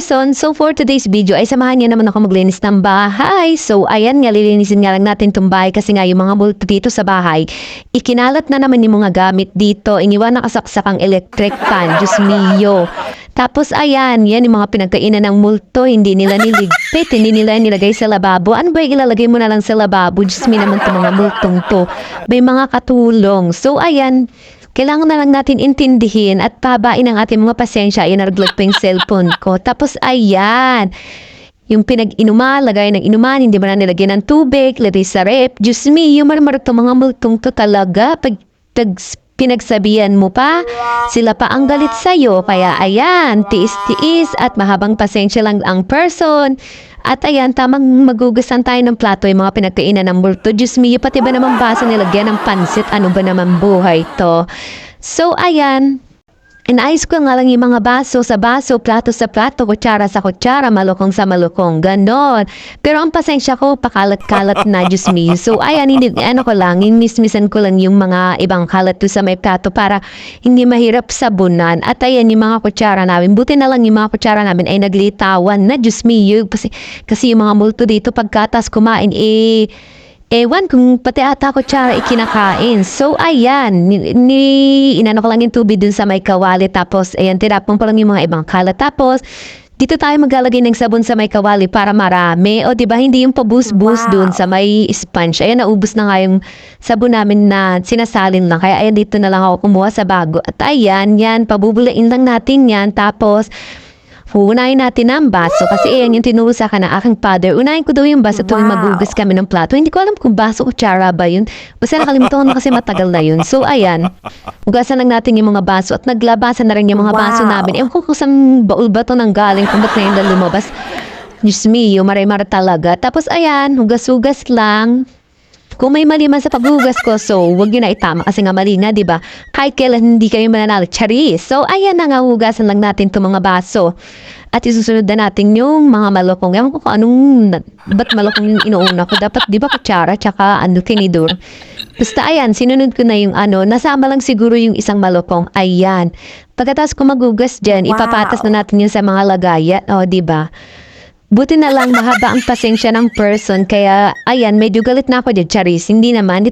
person. So for today's video ay samahan niyo naman ako maglinis ng bahay. So ayan nga, lilinisin nga lang natin itong bahay kasi nga yung mga multo dito sa bahay, ikinalat na naman yung mga gamit dito. Iniwan nakasaksak ang electric fan. Diyos mio. Tapos ayan, yan yung mga pinagkainan ng multo. Hindi nila niligpit, hindi nila nilagay sa lababo. Ano ba yung ilalagay mo na lang sa lababo? Diyos me naman itong mga multong to. May mga katulong. So ayan, kailangan na lang natin intindihin at pabain ang ating mga pasensya. Ayan, naraglag pa yung cellphone ko. Tapos, ayan. Yung pinag-inuman, lagay ng inuman, hindi mo na nilagyan ng tubig, lagay sa rep. Diyos me, yung marmarot itong mga multong to talaga. Pag pinagsabihan mo pa, sila pa ang galit sa'yo. Kaya, ayan, tiis-tiis at mahabang pasensya lang ang person. At ayan, tamang magugasan tayo ng plato yung mga pinagkainan ng multo. Diyos me, pati ba naman baso nilagyan ng pansit? Ano ba naman buhay to? So, ayan. Inayos ko nga lang yung mga baso sa baso, plato sa plato, kutsara sa kutsara, malukong sa malukong. Ganon. Pero ang pasensya ko, pakalat-kalat na, Diyos me. So, ayan, ko lang, inismisan ko lang yung mga ibang kalat to sa may plato para hindi mahirap sabunan. At ayan, yung mga kutsara namin, buti na lang yung mga kutsara namin ay naglitawan na, Diyos me. Kasi yung mga multo dito, pagkatas kumain, ewan kung pati ata kutsara ikinakain. So, ayan, inano ko lang yung tubig dun sa may kawali. Tapos, ayan, tinapon pa lang yung mga ibang kalat. Tapos, dito tayo maglalagay ng sabon sa may kawali para marami. O, diba, hindi yung pabus-bus dun sa may sponge. Ayan, naubos na nga yung sabon namin na sinasalin lang. Kaya, ayan, dito na lang ako kumuha sa bago. At ayan, yan, pabubulain lang natin yan. Tapos, unahin natin ang baso kasi ayan yung tinusa ka na aking father. Unahin ko daw yung baso tuwing magugas kami ng plato. Hindi ko alam kung baso o kutsara ba yun. Basta nakalimutan ko na kasi matagal na yun. So ayan, ugasan lang natin yung mga baso at naglabasan na rin yung mga baso namin. Ewan ko kung saan baul ba ito nang galing kung ba't na yun na lumabas. Diyos me, yung maray-mara talaga. Tapos ayan, hugas-hugas lang. Kung may mali man sa paghugas ko, so wag yun na itama kasi nga mali nga, diba? Kahit kailan hindi kayo mananalo. Charis! So, ayan na nga, hugasan lang natin itong mga baso. At isusunod na natin yung mga malokong. Ewan ko kung ba't malokong yung inuuna ko. Dapat, diba, kutsara, tsaka tinidor. Basta, ayan, sinunod ko na yung nasama lang siguro yung isang malokong. Ayan. Pagkatapos ko maghugas dyan, ipapatas na natin yun sa mga lagayan. O, diba? Buti na lang mahaba ang pasensya ng person. Kaya, ayan, medyo galit na ako dyan, Charis. Hindi naman. Hindi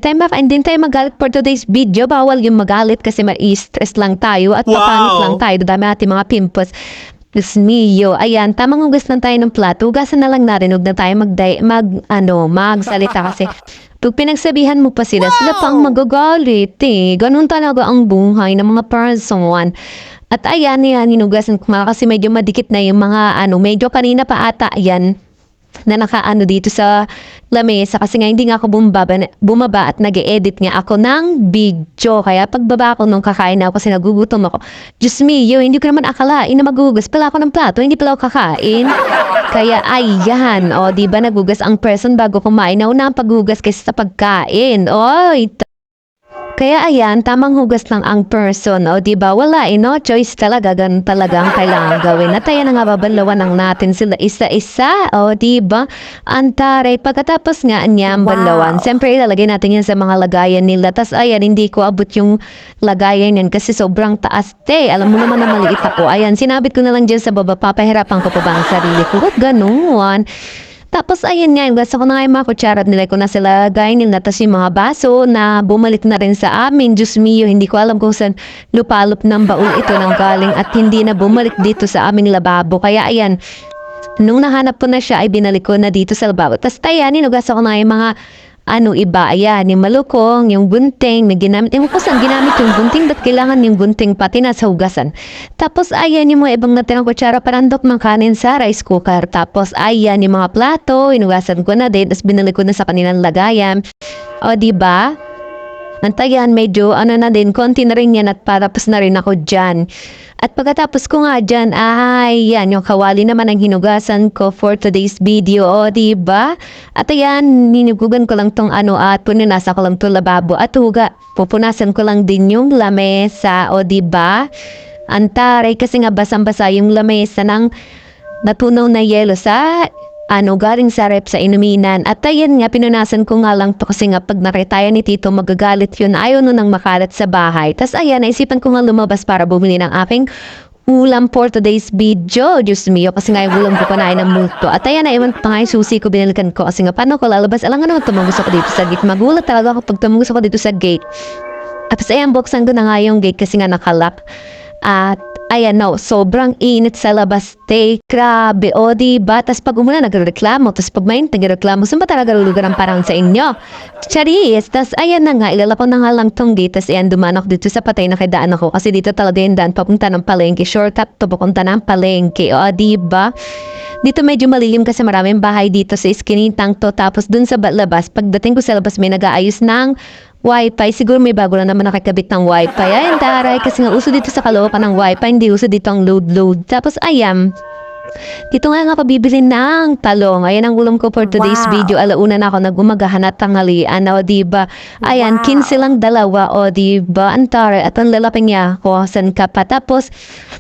tayo magalit for today's video. Bawal yung magalit kasi ma-stress lang tayo at papangit lang tayo. Dami ating mga pimples. Diyos mio. Ayan, tamang hugas lang tayo ng plato. Hugasan na lang natin. Huwag na tayo magsalita kasi pag pinagsabihan mo pa sila pa ang magagalit eh. Ganun talaga ang buhay ng mga person. At ayan, hinugasan ko nga kasi medyo madikit na yung mga medyo kanina pa ata yan na nakaano dito sa lamesa kasi nga hindi nga ako bumaba at nag-e-edit nga ako ng video. Kaya pagbaba ako nung kakain na ako kasi nagugutom ako. Diyos me, hindi ko naman akalain na maghugas pala ako ng plato, hindi pala ako kakain. Kaya ayan, diba nagugas ang person bago kumain na una ang paghugas kaysa sa pagkain. Oy, kaya ayan, tamang hugas lang ang person. O diba, wala no choice talaga. Ganun talaga ang kailangan gawin. At ayan na nga, babalawan lang natin sila isa-isa. O diba, antare. Pagkatapos nga niyang balawan, siyempre ilalagay natin yan sa mga lagayan nila. Tas ayan, hindi ko abot yung lagayan yan kasi sobrang taas. Alam mo naman na maliit ako. Ayan, sinabit ko na lang dyan sa baba. Papahirapan ko pa ba ang sarili ko? Huwag ganun. Tapos, ayan nga, gusto ko na nga yung mga kutsara at nilay ko na sila gayin nila. Tapos yung mga baso na bumalik na rin sa amin. Diyos mio, hindi ko alam kung saan lupalop ng baul ito nang galing at hindi na bumalik dito sa aming lababo. Kaya ayan, nung nahanap ko na siya ay binalik ko na dito sa lababo. Tapos ayan, inugasan ko na yung mga iba, ayan, yung malukong, yung gunting, may ginamit. Ewan ko saan ginamit yung gunting, ba't kailangan yung gunting pati nasa hugasan. Tapos, ayan, yung mga ibang natirang kutsara, parandok mang kanin sa rice cooker. Tapos, ayan, yung mga plato, inugasan ko na din, tapos binalik ko na sa kanilang lagayan. O, diba? Antayan, medyo, na din, konti na rin yan at patapos na rin ako dyan. At pagkatapos ko nga dyan, yan, yung kawali naman ang hinugasan ko for today's video, o, diba? At ayan, ninugugan ko lang tong at pununasan ko lang tong lababo at pupunasan ko lang din yung lamesa, o, diba? Antaray, kasi nga basang-basa yung lamesa ng natunaw na yelo sa galing sa rep sa inuminan. At ayan nga, pinunasan ko nga lang to kasi nga pag nakitaya ni Tito, magagalit yun. Ayaw nun nang makalat sa bahay. Tas ayan, naisipan ko nga lumabas para bumili ng aking ulam for today's video. Diyos mio, kasi nga yung ulam ko panain ng multo. At ayan na, iwan pa nga yung susi ko, binalikan ko. Kasi nga, paano ko lalabas? Alam nga naman, tumagos ako dito sa gate. Magulat talaga ako pag tumagos ako dito sa gate. Tapos ayan, buksan ko na nga yung gate kasi nga nakalock. At ayan, no, sobrang init sa labas, te. Grabe, o diba? Tapos pag umulan, nagreklamo. Tapos pag mainit, nagreklamo. Saan ba talaga lulugar ang parang sa inyo? Charis! Tapos ayan na nga, ilalapang na nga lang tong gate. Tapos ayan, dumaan ako dito sa patay na kidaan ako. Kasi dito talaga yung daan papunta ng palengke. Shortcut to papunta ng palengke. O diba? Dito medyo malilim kasi maraming bahay dito sa iskinitang to. Tapos dun sa labas, pagdating ko sa labas, may nag-aayos ng Wi-Fi. Siguro may bago na naman nakakabit ng Wi-Fi. Ayan, taray. Kasi nga uso dito sa Caloocan ng Wi-Fi. Hindi uso dito ang load. Tapos ayan. Dito nga pabibili ng talong. Ayan ang ulam ko for today's video. Alauna na ako nagumagahan at tanghalian. O diba? Ayan, 15 lang dalawa. O diba? Antara. At ang lalapin niya ko. San ka pa? Tapos,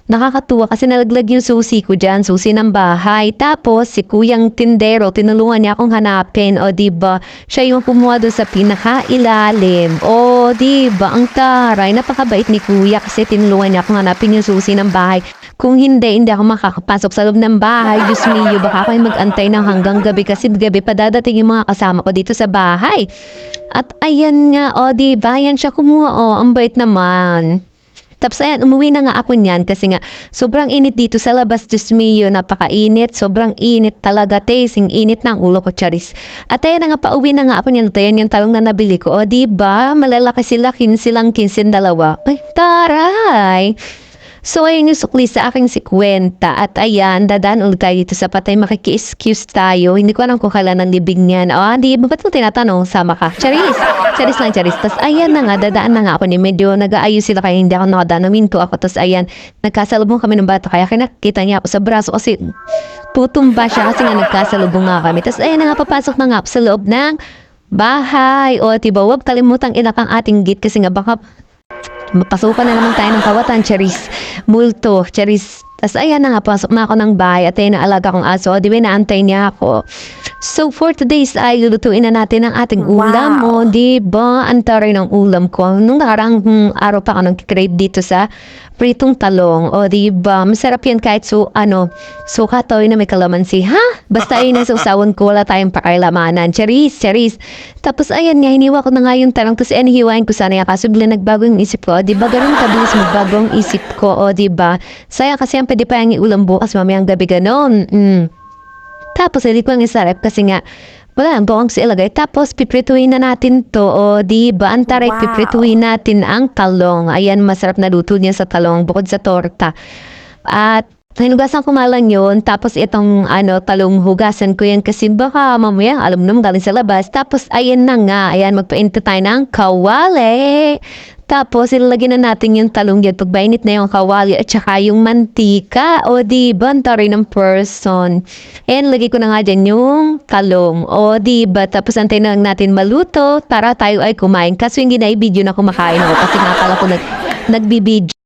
nakakatuwa kasi nalaglag yung susi ko dyan. Susi ng bahay. Tapos, si kuyang tindero, tinulungan niya akong hanapin. O diba? Siya yung kumuha doon sa pinakailalim. O diba? Ang taray. Napakabait ni kuya kasi tinulungan niya akong hanapin yung susi ng bahay. Kung hindi ako makakapasok sa loob ng bahay. Diyos mio, baka ako ay mag-antay ng hanggang gabi kasi gabi pa dadating yung mga kasama ko dito sa bahay. At ayan nga, o diba, yan siya kumuha, o, ang bait naman. Tapos ayan, umuwi na nga ako niyan kasi nga sobrang init dito sa labas. Diyos mio, napakainit, sobrang init talaga, tasing init ng ulo ko, Charis. At ayan na nga, pauwi na nga ako niyan. Ayan yung talong na nabili ko, o diba, malalaki sila, 15 lang, 15 dalawa. Ay, taray! So, ayun yung sukli sa aking 50. At ayan, dadaan ulit tayo dito sa patay. Makiki-excuse tayo. Hindi ko alam kung kailan ang libing niyan. O, hindi, ba't mo tinatanong? Sama ka. Charis! Charis lang, Charis. Tapos, ayan na nga, dadaan na nga ako ni medyo nag-aayos sila kaya hindi ako nakadaan. Naminto ako. Tapos, ayan, nagkasalubong kami ng bata. Kaya kinakita niya ako sa braso kasi putumba siya kasi nga nagkasalubong nga kami. Tapos, ayan na nga, papasok na nga ako sa loob ng bahay. O, tiba, huwag kalimutang ilak ang ating gate kasi nga baka mapasukan na naman tayo ng kawatan, Charis. Multo, Charis. Tapos ayan na nga, pasok na ako ng bahay at ayun na alaga kong aso. Di ba, naantay niya ako. So, for today's ay lulutuin na natin ang ating ulam mo. Di ba, antaray ng ulam ko. Nung nakarang araw pa ako nag-crave dito sa pritong talong. O, di ba, masarap yan kahit suka toy na may kalamansi. Ha? Basta yun na sa usawan ko, wala tayong pakailanmanan. Charis. Tapos, ayan nga, hiniwa ko na nga yung talong. Tapos, hiwain ko sana yan. Kaso bigla nagbago yung isip ko. Di ba, ganun kabilis magbago ang isip ko. O, di ba, saya kasi ang pwede pa yung ulam bukas mamayang gabi ganon. Tapos, hindi ko ang isarap kasi nga, wala ang bawang sa ilagay. Tapos, piprituin na natin to. O, di ba? Antaray, piprituin natin ang talong. Ayan, masarap na luto niya sa talong bukod sa torta. At, hinugasan ko malang yun. Tapos, itong, talong hugasan ko yan kasi baka mamaya, alam naman galing sa labas. Tapos, ayan na nga. Ayan, magpainta tayo ng kawali. Tapos, ilalagyan na natin yung talong yan. Pag mainit na yung kawali at saka yung mantika. O, diba? Ang taray ng person. Ayan, lagay ko na nga dyan yung talong. O, diba? Tapos, antayin na lang natin maluto. Para tayo ay kumain. Kaso yung ginay-video na kumakain ako. Kasi nga pala ko nagbibideo.